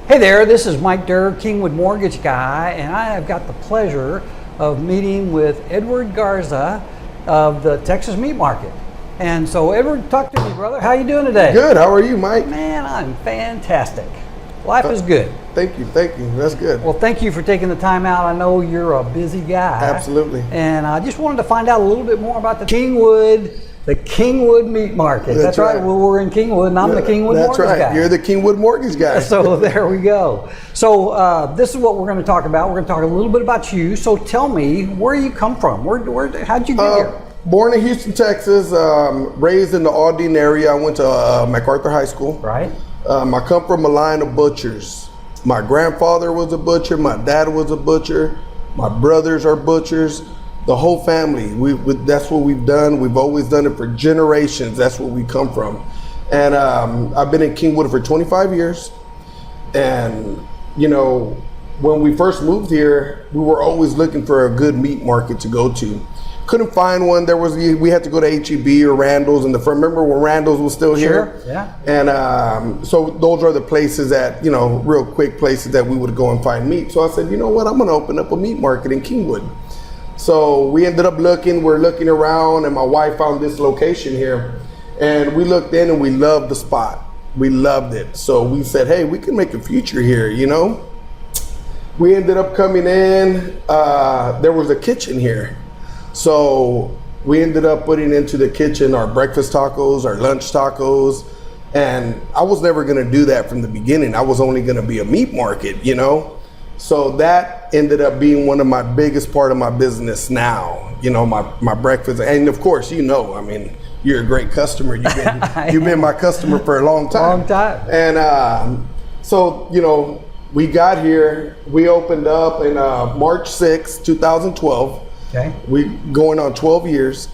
Hey there, this is Mike Durr, Kingwood Mortgage Guy, and I have got the pleasure of meeting with Edward Garza of the Texas Meat Market. And so, Edward, talk to me, brother. How you doing today? Good. How are you, Mike? Man, I'm fantastic. Life is good. Thank you. That's good. Well, thank you for taking the time out. I know you're a busy guy. Absolutely. And I just wanted to find out a little bit more about the Kingwood Meat Market. That's right. Well, we're in Kingwood, and I'm the Kingwood Mortgage Guy. That's right. You're the Kingwood Mortgage Guy. So there we go. So this is what we're going to talk about. We're going to talk a little bit about you. So tell me, where you come from? How'd you get here? Born in Houston, Texas. Raised in the Aldine area. I went to MacArthur High School. Right. I come from a line of butchers. My grandfather was a butcher. My dad was a butcher. My brothers are butchers. The whole family, that's what we've done. We've always done it for generations. That's where we come from. And I've been in Kingwood for 25 years. And, you know, when we first moved here, we were always looking for a good meat market to go to. Couldn't find one. We had to go to H-E-B or Randall's. And remember when Randall's was still here? Sure, yeah. And so those are the places that, you know, real quick places that we would go and find meat. So I said, you know what, I'm going to open up a meat market in Kingwood. So we ended up we're looking around, and my wife found this location here, and we looked in and we loved the spot. We loved it. So we said, hey, we can make a future here, you know? We ended up coming in, there was a kitchen here. So we ended up putting into the kitchen our breakfast tacos, our lunch tacos, and I was never gonna do that from the beginning. I was only gonna be a meat market, you know? So that ended up being one of my biggest part of my business now, you know, my breakfast. And of course, you know, I mean, you're a great customer. You've been my customer for a long time. And so, you know, we got here, we opened up in March 6, 2012. Okay. We going on 12 years.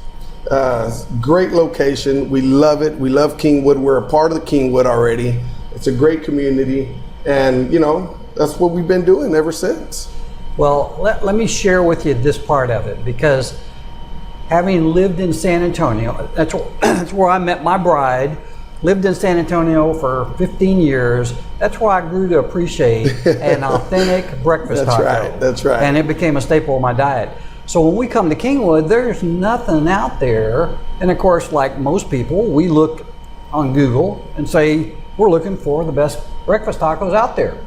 Great location. We love it. We love Kingwood. We're a part of the Kingwood already. It's a great community. And, you know, that's what we've been doing ever since. Well, let me share with you this part of it, because having lived in San Antonio, that's where I met my bride, lived in San Antonio for 15 years. That's where I grew to appreciate an authentic breakfast taco. That's right. And it became a staple of my diet. So when we come to Kingwood, there's nothing out there. And of course, like most people, we look on Google and say, we're looking for the best breakfast tacos out there.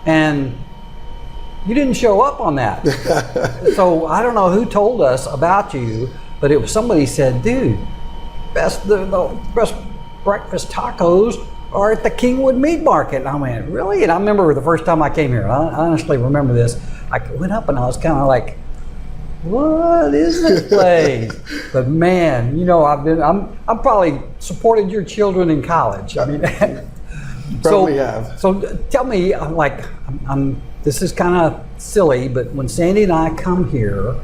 And you didn't show up on that. So I don't know who told us about you, but it was somebody said, dude, the best breakfast tacos are at the Kingwood Meat Market. And I went, really? And I remember the first time I came here, I honestly remember this. I went up and I was kind of like, what is this place? But man, you know, I'm probably supported your children in college. I mean, Probably have. So tell me, this is kind of silly, but when Sandy and I come here,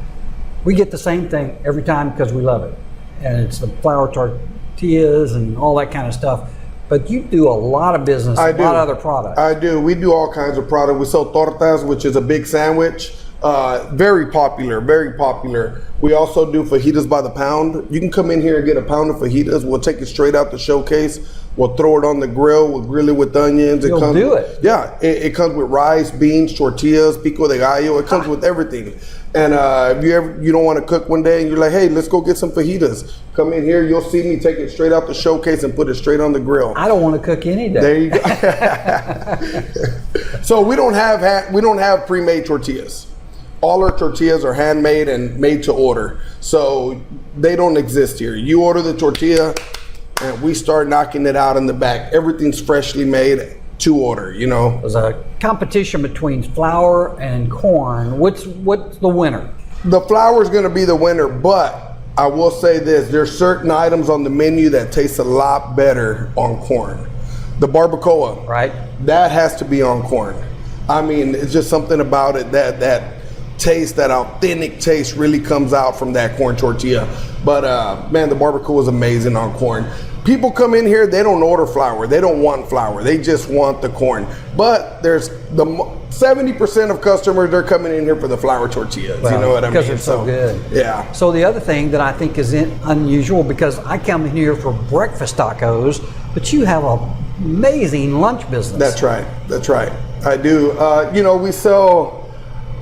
we get the same thing every time because we love it. And it's the flour tortillas and all that kind of stuff. But you do a lot of business, a lot of other products. I do. We do all kinds of products. We sell tortillas, which is a big sandwich. Very popular, very popular. We also do fajitas by the pound. You can come in here and get a pound of fajitas. We'll take it straight out the showcase. We'll throw it on the grill. We'll grill it with onions. You'll do it. Yeah, it comes with rice, beans, tortillas, pico de gallo. It comes with everything. And if you don't want to cook one day and you're like, hey, let's go get some fajitas. Come in here. You'll see me take it straight out the showcase and put it straight on the grill. I don't want to cook any day. There you go. So we don't have pre-made tortillas. All our tortillas are handmade and made to order. So they don't exist here. You order the tortilla and we start knocking it out in the back. Everything's freshly made to order, you know. There's a competition between flour and corn. What's the winner? The flour is going to be the winner, but I will say this. There's certain items on the menu that taste a lot better on corn. The barbacoa. Right. That has to be on corn. I mean, it's just something about it that taste, that authentic taste really comes out from that corn tortilla. But man, the barbacoa is amazing on corn. People come in here, they don't order flour. They don't want flour. They just want the corn. But there's the 70% of customers, they're coming in here for the flour tortillas. Well, you know what I mean? Because they're so good. Yeah. So the other thing that I think is unusual, because I come in here for breakfast tacos, but you have a amazing lunch business. That's right. That's right. I do. You know, we sell,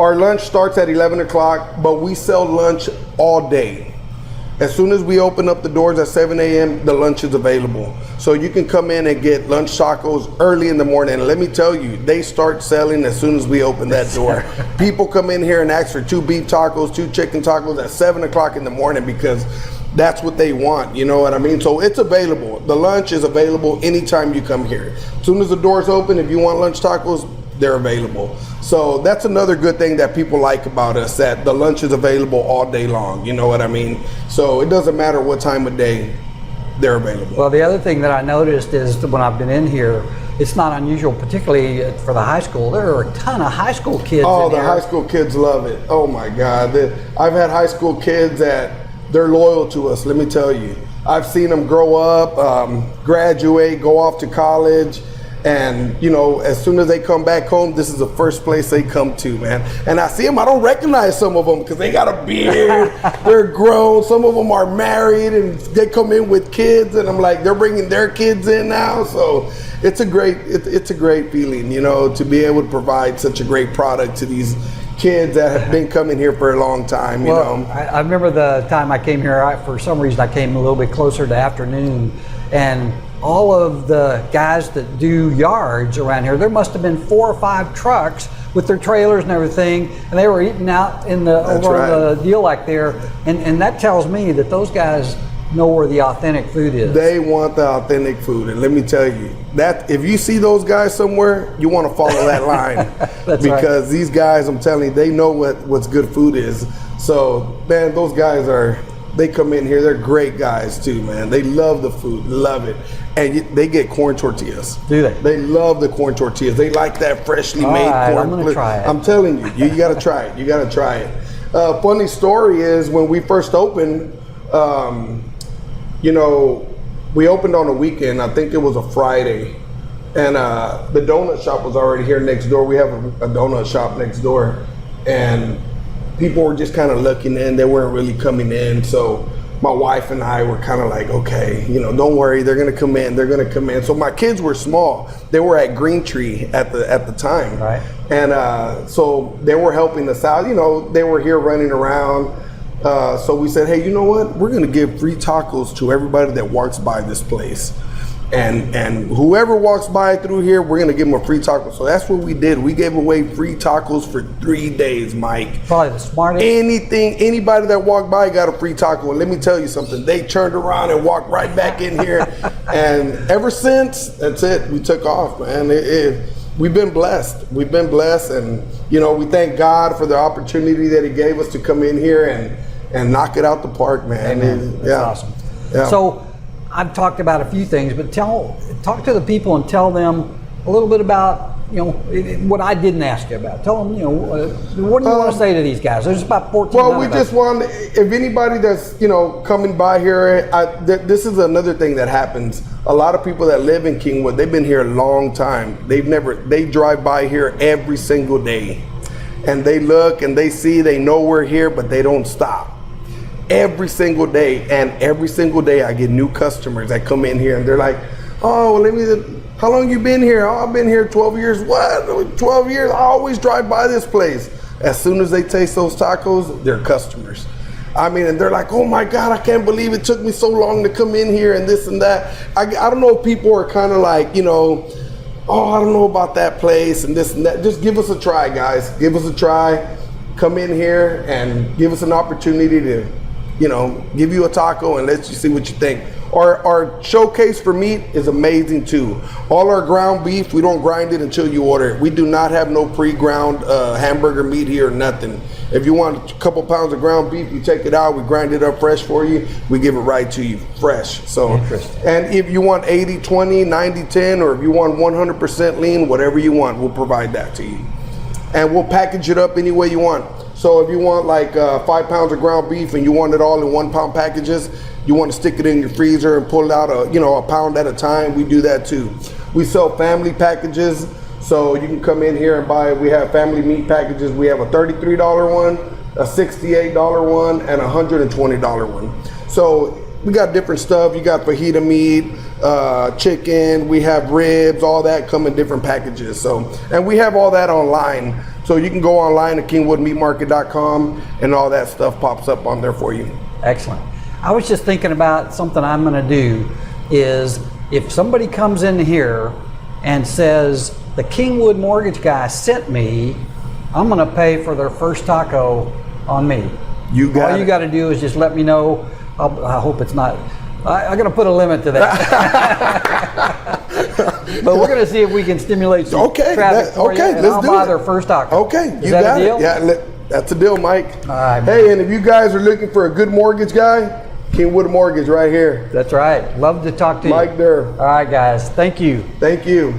our lunch starts at 11 o'clock, but we sell lunch all day. As soon as we open up the doors at 7 a.m., the lunch is available. So you can come in and get lunch tacos early in the morning. And let me tell you, they start selling as soon as we open that door. People come in here and ask for 2 beef tacos, 2 chicken tacos at 7 o'clock in the morning because that's what they want, you know what I mean? So it's available. The lunch is available anytime you come here. As soon as the doors open, if you want lunch tacos, they're available. So that's another good thing that people like about us, that the lunch is available all day long, you know what I mean? So it doesn't matter what time of day, they're available. Well, the other thing that I noticed is that when I've been in here, it's not unusual, particularly for the high school. There are a ton of high school kids in here. High school kids love it. Oh my God. I've had high school kids that they're loyal to us, let me tell you. I've seen them grow up, graduate, go off to college, and you know, as soon as they come back home, this is the first place they come to, man. And I see them, I don't recognize some of them because they got a beard, they're grown, some of them are married, and they come in with kids, and I'm like, they're bringing their kids in now. So it's a great feeling, you know, to be able to provide such a great product to these kids that have been coming here for a long time, you know. I remember the time I came here, for some reason I came a little bit closer to afternoon, and all of the guys that do yards around here, there must have been 4 or 5 trucks with their trailers and everything, and they were eating out in the over the deal like there, and that tells me that those guys know where the authentic food is. They want the authentic food, and let me tell you that if you see those guys somewhere, you want to follow that line. Because these guys, I'm telling you, they know what's good food is. So man, those guys they come in here, they're great guys too, man. They love the food, love it. And they get corn tortillas. Do they? They love the corn tortillas. They like that freshly made corn. I'm gonna try it. I'm telling you, you gotta try it. You gotta try it. Funny story is when we first opened, you know, we opened on a weekend. I think it was a Friday, and the donut shop was already here next door. We have a donut shop next door, and people were just kind of looking in. They weren't really coming in. So my wife and I were kind of like, okay, you know, don't worry, they're gonna come in. They're gonna come in. So my kids were small. They were at Green Tree at the time, right? And so they were helping us out. You know, they were here running around. So we said, hey, you know what? We're gonna give free tacos to everybody that walks by this place. And whoever walks by through here, we're gonna give them a free taco. So that's what we did. We gave away free tacos for 3 days, Mike. Probably the smartest. Anybody that walked by got a free taco. And let me tell you something, they turned around and walked right back in here. And ever since, that's it, we took off, man. We've been blessed. We've been blessed, and you know, we thank God for the opportunity that He gave us to come in here and knock it out the park, man. That's awesome. Yeah. So I've talked about a few things, but talk to the people and tell them a little bit about, you know, what I didn't ask you about. Tell them, you know, what do you want to say to these guys? There's about 14. Well, we just want, if anybody that's, you know, coming by here, this is another thing that happens. A lot of people that live in Kingwood, they've been here a long time. They drive by here every single day, and they look and they see, they know we're here, but they don't stop. Every single day, and every single day I get new customers that come in here and they're like, oh, how long you been here? Oh, I've been here 12 years. What? 12 years? I always drive by this place. As soon as they taste those tacos, they're customers. I mean, and they're like, oh my God, I can't believe it took me so long to come in here and this and that. I don't know if people are kind of like, you know, oh, I don't know about that place and this and that. Just give us a try, guys. Give us a try. Come in here and give us an opportunity to, you know, give you a taco and let you see what you think. Our showcase for meat is amazing too. All our ground beef, we don't grind it until you order it. We do not have no pre-ground hamburger meat here, nothing. If you want a couple pounds of ground beef, you take it out, we grind it up fresh for you, we give it right to you, fresh. So, and if you want 80-20, 90-10, or if you want 100% lean, whatever you want, we'll provide that to you. And we'll package it up any way you want. So if you want like 5 pounds of ground beef and you want it all in 1 pound packages, you want to stick it in your freezer and pull it out a pound at a time, we do that too. We sell family packages, so you can come in here and buy, we have family meat packages. We have a $33 one, a $68 one, and a $120 one. So we got different stuff. You got fajita meat, chicken, we have ribs, all that come in different packages. So, and we have all that online. So you can go online at kingwoodmeatmarket.com and all that stuff pops up on there for you. Excellent. I was just thinking about something I'm going to do is if somebody comes in here and says, the Kingwood Mortgage Guy sent me, I'm going to pay for their first taco on me. You got All you got to do is just let me know. I hope it's not. I'm going to put a limit to that. But we're going to see if we can stimulate some traffic for you, and I'll buy their first taco. Okay, Is that a deal? Yeah, that's a deal, Mike. All right, hey, and if you guys are looking for a good mortgage guy, Kingwood Mortgage right here. That's right. Love to talk to you. Mike Durr. All right, guys. Thank you. Thank you.